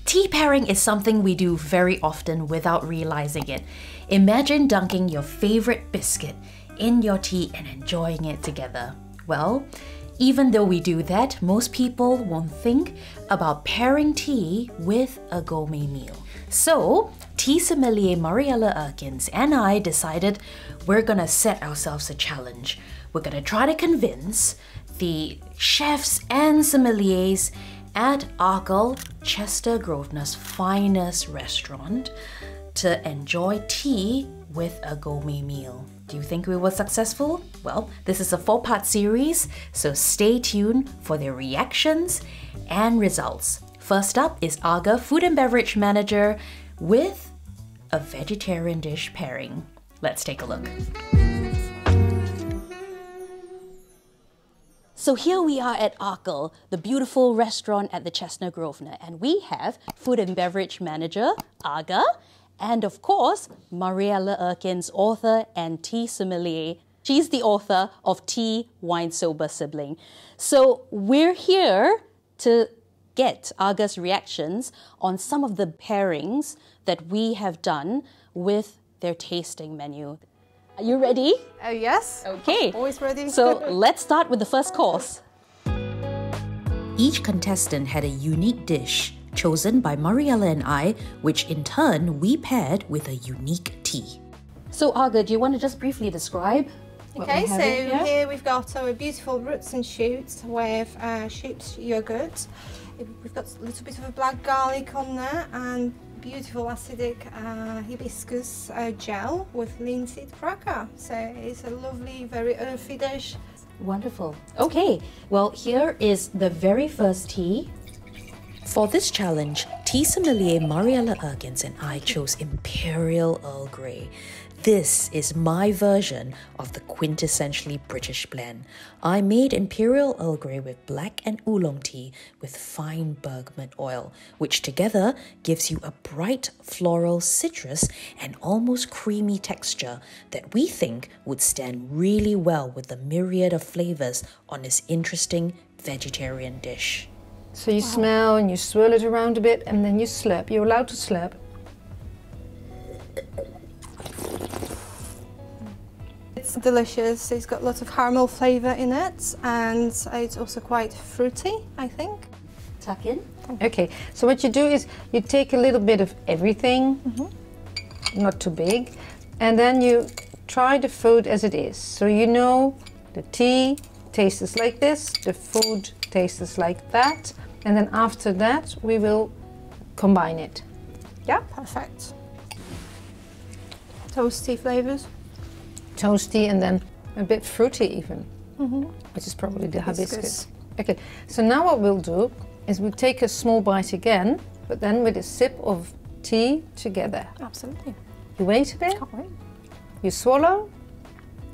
Tea pairing is something we do very often without realizing it. Imagine dunking your favorite biscuit in your tea and enjoying it together. Well, even though we do that, most people won't think about pairing tea with a gourmet meal. So, tea sommelier Mariella Erkens and I decided we're gonna set ourselves a challenge. We're gonna try to convince the chefs and sommeliers at Arkle, Chester Grosvenor's finest restaurant, to enjoy tea with a gourmet meal. Do you think we were successful? Well, this is a 4-part series, so stay tuned for their reactions and results. First up is Aga, Food and Beverage Manager, with a vegetarian dish pairing. Let's take a look. So here we are at Arkle, the beautiful restaurant at the Chester Grosvenor, and we have Food and Beverage Manager, Aga, and of course, Mariella Erkens, author and tea sommelier. She's the author of Tea, Wine, Sober Sibling. So we're here to get Aga's reactions on some of the pairings that we have done with their tasting menu. Are you ready? Yes. Okay. Always ready. So let's start with the first course. Each contestant had a unique dish chosen by Mariella and I, which in turn we paired with a unique tea. So Aga, do you want to just briefly describe what Okay, we have so here? here we've got our beautiful roots and shoots with sheep's yogurt. We've got a little bit of a black garlic on there and beautiful acidic hibiscus gel with linseed cracker. So it's a lovely, very earthy dish. Wonderful. Okay, well here is the very first tea. For this challenge, tea sommelier Mariella Erkens and I chose Imperial Earl Grey. This is my version of the quintessentially British blend. I made Imperial Earl Grey with black and oolong tea with fine bergamot oil, which together gives you a bright floral citrus and almost creamy texture that we think would stand really well with the myriad of flavors on this interesting vegetarian dish. So you smell and you swirl it around a bit and then you slurp. You're allowed to slurp. It's delicious. It's got lots of caramel flavour in it and it's also quite fruity, I think. Tuck in. Okay, so what you do is you take a little bit of everything, not too big, and then you try the food as it is. So you know the tea tastes like this, the food tastes like that, and then after that we will combine it. Yeah, perfect. Toasty flavours. Toasty and then a bit fruity even, which is probably the Hibiscus. hibiscus. Okay, so now what we'll do is we'll take a small bite again, but then with a sip of tea together. Absolutely. You wait a bit, Can't wait. you swallow,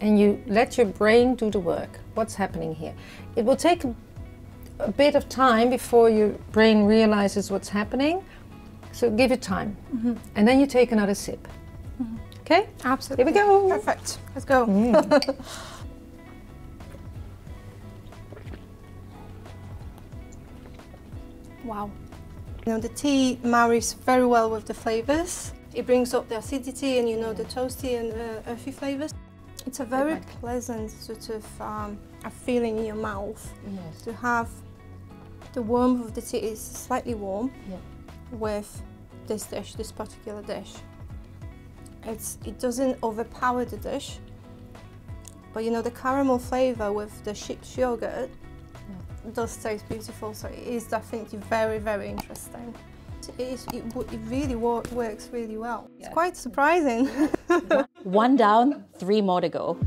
and you let your brain do the work. What's happening here? It will take a bit of time before your brain realizes what's happening, so give it time. And then you take another sip. Okay? Absolutely. Here we go. Perfect. Let's go. Wow. You know, the tea marries very well with the flavours. It brings up the acidity and the toasty and earthy flavours. It's a very pleasant sort of a feeling in your mouth. Yes. To have the warmth of the tea is slightly warm with this dish, this particular dish. It doesn't overpower the dish, but the caramel flavour with the sheep's yogurt does taste beautiful, so it is definitely very, very interesting. It really works really well. It's quite surprising. 1 down, 3 more to go.